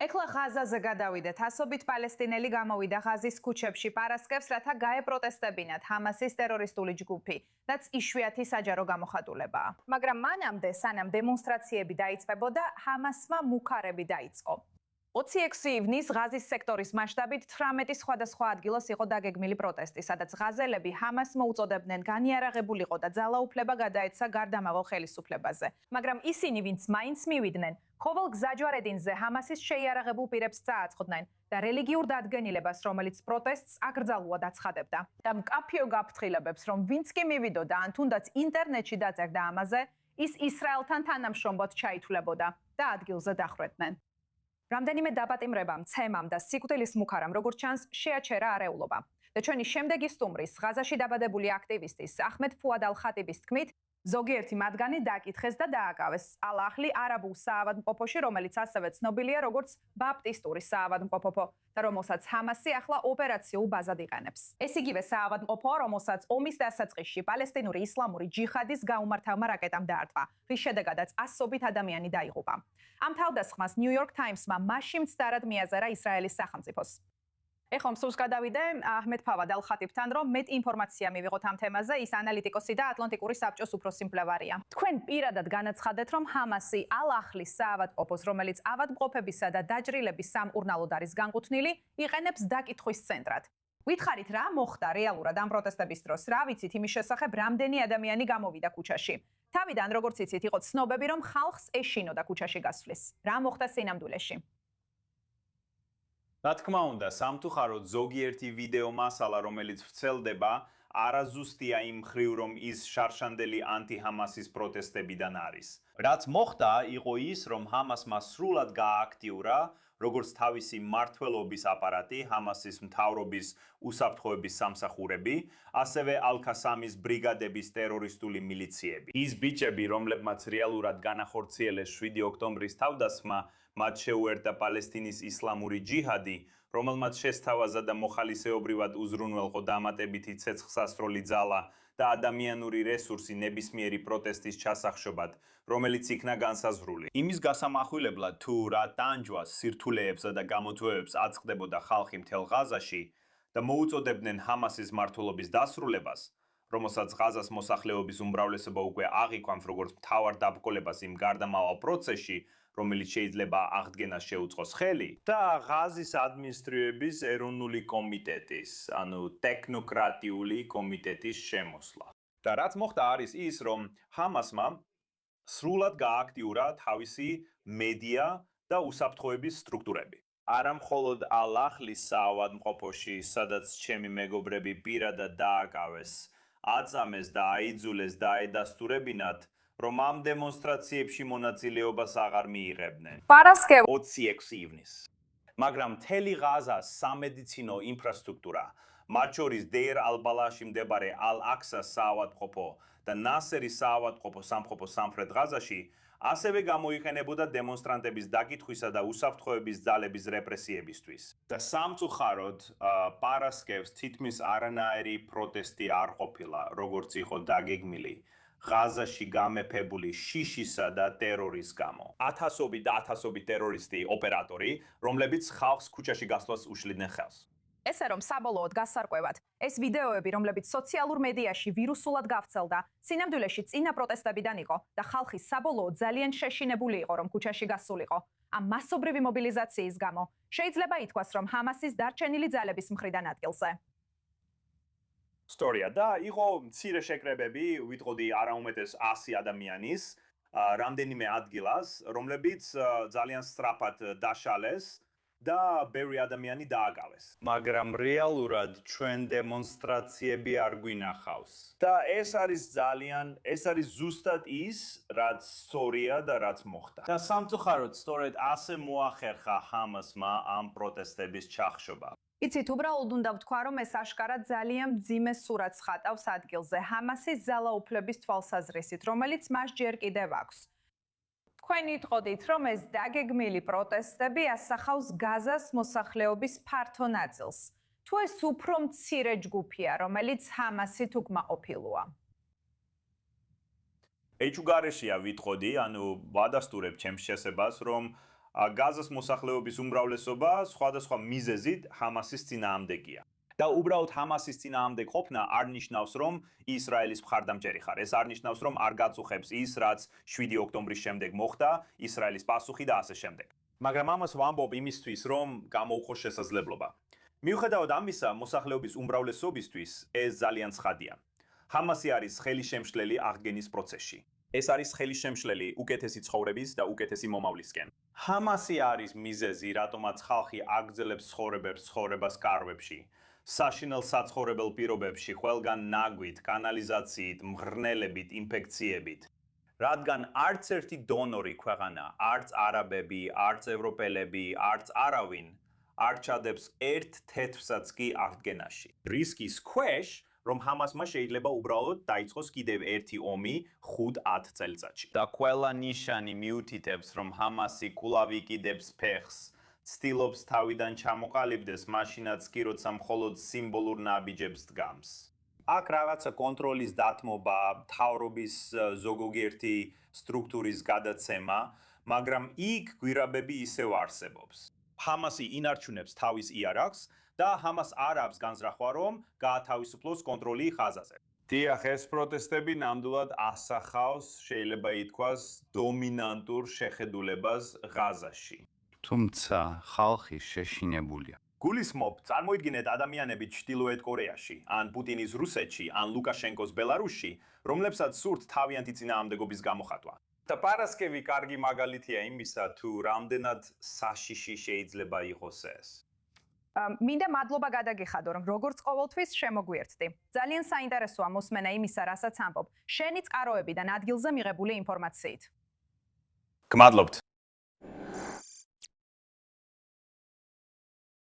ეხლა ღაზაზე გადავიდეთ. ასობით პალესტინელი გამოვიდა ღაზის ქუჩებში პარასკევს, რათა გაეპროტესტებინათ ჰამასის ტერორისტული ჯგუფი, რაც იშვიათი საჯარო გამოხატულებაა. მაგრამ მანამდე, სანამ დემონსტრაციები დაიწყებოდა, ჰამასმა მუქარები დაიწყო. 26 ივნის ღაზის სექტორის მასშტაბით 18 სხვადასხვა ადგილას იყო დაგეგმილი პროტესტი, სადაც ღაზელები ჰამასს მოუწოდებდნენ განიარაღებულიყო და ძალაუფლება გადაეცა გარდამავალ ხელისუფლებაზე. მაგრამ ისინი, ვინც მაინც მივიდნენ, ყოველ გზაჯვარედინზე ჰამასის შეიარაღებულ პირებს წააწყდნენ და რელიგიურ დადგენილებას, რომელიც პროტესტს აკრძალულად აცხადებდა. და მკაფიო გაფრთხილებებს, რომ ვინც კი მივიდოდა ან თუნდაც ინტერნეტში დაწერდა ამაზე, ის ისრაელთან თანამშრომლად ჩაითვლებოდა და ადგილზე დახრედნენ. რამდენიმე დაპატიმრებამ, ცემამ და სიკვდილის მუქარამ, როგორც ჩანს, შეაჩერა არეულობა. და ჩვენი შემდეგი სტუმრის, ღაზაში დაბადებული აქტივისტის ახმედ ფუად ალ-ხატიბის თქმით, ზოგიერთი მათგანი დაკითხეს და დააკავეს ალ-ახლი არაბულ საავადმყოფოში, რომელიც ასევე ცნობილია როგორც ბაპტისტური საავადმყოფო და რომელსაც ჰამასი ახლა ოპერაციულ ბაზად იყენებს. ეს იგივე საავადმყოფოა, რომელსაც ომის დასაწყისში პალესტინური ისლამური ჯიხადის გაუმართავმა რაკეტამ დაარტყა, რის შედეგადაც ასობით ადამიანი დაიღუპა. ამ თავდასხმას New York Times-მა მაშინ მცდარად მიაზარა ისრაელის სახელმწიფოს. ეხლა მსურს გადავიდე ახმედ ფავად ალ-ხატიბთან, რომ მეტ ინფორმაცია მივიღოთ ამ თემაზე, ის ანალიტიკოსი და ატლანტიკური საბჭოს უფროსი მკვლევარია. თქვენ პირადად განაცხადეთ, რომ ჰამასი ალ-ახლის საავადმყოფოს, რომელიც ავადმყოფებისა და დაჭრილების სამკურნალოდ არის განკუთვნილი, იყენებს დაკითხვის ცენტრად. Ვითხარით რა მოხდა რეალურად ამ პროტესტების დროს, რა ვიცით იმის შესახებ, რამდენი ადამიანი გამოვიდა ქუჩაში. თავიდან, როგორც იცით, იყო ცნობები, რომ ხალხს ეშინოდა ქუჩაში გასვლის. რა მოხდა სინამდვილეში? რა თქმა უნდა, სამწუხაროდ ზოგიერთი ვიდეო მასალა, რომელიც ვრცელდება, არაზუსტია იმ მხრივ, რომ ის შარშანდელი ანტი-ჰამასის პროტესტებიდან არის. რაც მოხდა, იყო ის, რომ ჰამასმა სრულად გაააქტიურა როგორც თავისი მმართველობის აპარატი, ჰამასის მთავრობის უსაფრთხოების სამსახურები, ასევე ალ-ქასამის ბრიგადების ტერორისტული მილიციები. ის ბიჭები, რომლებმაც რეალურად განახორციელეს 7 ოქტომბრის თავდასხმა, მათ შეუერთა პალესტინის ისლამური ჯიჰადი, რომელმაც შესთავაზა და მოხალისეობრივად უზრუნველყო დამატებითი ცეცხლსასროლი ძალა და ადამიანური რესურსი ნებისმიერი პროტესტის ჩასახშობად, რომელიც იქნა განსაზღვრული. იმის გასამახვილებლად, თუ რა ტანჯვას, სირთულეებსა და გამოთვევებს აწყდებოდა ხალხი მთელ ღაზაში და მოუწოდებდნენ ჰამასის მმართველობის დასრულებას, რომელსაც ღაზას მოსახლეობის უმრავლესობა უკვე აღიქვამს როგორც მთავარ დაბრკოლებას იმ გარდამავალ პროცესში, რომელიც შეიძლება აღდგენას შეუწყოს ხელი და ღაზის ადმინისტრირების ეროვნული კომიტეტის, ანუ ტექნოკრატიული კომიტეტის შემოსვლა. და რაც მოხდა არის ის, რომ ჰამასმა სრულად გაააქტიურა თავისი მედია და უსაფრთხოების სტრუქტურები. არა მხოლოდ ალ-ახლის საავადმყოფოში, სადაც ჩემი მეგობრები პირადად დააკავეს, აწამეს და აიძულეს დაედასტურებინათ, რომ ამ დემონსტრაციებში მონაწილეობას აღარ მიიღებდნენ. პარასკევ 26 ივნის. მაგრამ მთელი ღაზას სამედიცინო ინფრასტრუქტურა, მათ შორის დეირ ალ-ბალაში მდებარე ალ-აქსას საავადმყოფო და ნასერის საავადმყოფო სამყოფო სამხრეთ ღაზაში, ასევე გამოიყენებოდა დემონსტრანტების დაკითხვისა და უსაფრთხოების ძალების რეპრესიებისთვის. და სამწუხაროდ, პარასკევს თითქმის არანაირი პროტესტი არ ყოფილა, როგორც იყო დაგეგმილი. ღაზაში გამეფებული შიშისა და ტერორის გამო. ათასობით და ათასობით ტერორისტი ოპერატორი, რომლებიც ხალხს ქუჩაში გასვლას უშლიდნენ ხელს. ესე რომ საბოლოოდ გასარკვევად, ეს ვიდეოები, რომლებიც სოციალურ მედიაში ვირუსულად გავრცელდა, სინამდვილეში წინა პროტესტებიდან იყო და ხალხი საბოლოოდ ძალიან შეშინებული იყო, რომ ქუჩაში გასულიყო. ამ მასობრივი მობილიზაციის გამო შეიძლება ითქვას, რომ ჰამასის დარჩენილი ძალების მხრიდან ადგილზე. სტორია და იყო მცირე შეკრებები, ვიტყოდი არაუმეტეს 100 ადამიანის, რამდენიმე ადგილას, რომლებიც ძალიან სწრაფად დაშალეს და ბევრი ადამიანი დააკავეს. მაგრამ რეალურად ჩვენ დემონსტრაციები არ გვინახავს. და ეს არის ზუსტად ის, რაც სწორია და რაც მოხდა. და სამწუხაროდ, სწორედ ასე მოახერხა ჰამასმა ამ პროტესტების ჩახშობა. იცით, უბრალოდ უნდა ვთქვა, რომ ეს აშკარად ძალიან მძიმე სურათს ხატავს ადგილზე ჰამასის ძალაუფლების თვალსაზრისით, რომელიც მას ჯერ კიდევ აქვს. თქვენ იტყოდით, რომ ეს დაგეგმილი პროტესტები ასახავს ღაზას მოსახლეობის ფართო ნაწილს. თუ ეს უფრო მცირე ჯგუფია, რომელიც ჰამასით უკმაყოფილოა? ეჭვგარეშეა ვიტყოდი, ანუ ვადასტურებ ჩემს შესებას, რომ გაზას მოსახლეობის უმრავლესობა სხვადასხვა მიზეზით ჰამასის წინააღმდეგია. და უბრალოდ ჰამასის წინააღმდეგ ყოფნა არ ნიშნავს, რომ ისრაელის მხარდამჭერი ხარ. ეს არ ნიშნავს, რომ არ გაწუხებს ის, რაც 7 ოქტომბრის შემდეგ მოხდა, ისრაელის პასუხი და ასე შემდეგ. მაგრამ ამას ვამბობ იმისთვის, რომ გამოუხოს შესაძლებლობა. მიუხედავად ამისა, მოსახლეობის უმრავლესობისთვის ეს ძალიან ცხადია. ჰამასი არის ხელისშემშლელი აღდგენის პროცესში. ეს არის ხელისშემშლელი უკეთესი ცხოვრების და უკეთესი მომავლისკენ. ჰამასი არის მიზეზი, რატომაც ხალხი აგრძელებს ცხოვრებას კარვებში, საშინელ საცხოვრებელ პირობებში, ყველგან ნაგვით, კანალიზაციით, მღრღნელებით, ინფექციებით. რადგან არც ერთი დონორი ქვეყანა, არც არაბები, არც ევროპელები, არც არავინ არ ჩადებს ერთ თეთრსაც კი აღდგენაში. რისკის ქვეშ, რომ ჰამასმა შეიძლება უბრალოდ დაიწყოს კიდევ ერთი ომი 5-10 წელიწადში. და ყველა ნიშანი მიუთითებს, რომ ჰამასი კვლავ იკიდებს ფეხს, ცდილობს თავიდან ჩამოყალიბდეს, მაშინაც კი როცა მხოლოდ სიმბოლურ ნაბიჯებს დგამს. აქ რაღაცა კონტროლის დათმობა, მთავრობის ზოგიერთი სტრუქტურის გადაცემა, მაგრამ იქ გვირაბები ისევ არსებობს. ჰამასი ინარჩუნებს თავის იარაღს და ჰამას არ აქვს განზრახვა, რომ გაათავისუფლოს კონტროლი ხაზაზე. დიახ, ეს პროტესტები ნამდვილად ასახავს, შეიძლება ითქვას, დომინანტურ შეხედულებას ღაზაში. თუმცა ხალხი შეშინებულია. გულისხმობ, წარმოიდგინეთ ადამიანები ჩრდილოეთ კორეაში, ან პუტინის რუსეთში, ან ლუკაშენკოს ბელარუსში, რომლებსაც სურთ თავიანთი წინააღმდეგობის გამოხატვა. და პარასკევი კარგი მაგალითია იმისა, თუ რამდენად საშიში შეიძლება იყოს ეს. მინდა მადლობა გადაგიხადო, რომ როგორც ყოველთვის შემოგვიერთდი. ძალიან საინტერესოა მოსმენა იმისა, რასაც ამბობ. შენი წყაროებიდან ადგილზე მიღებული ინფორმაციით. გმადლობთ.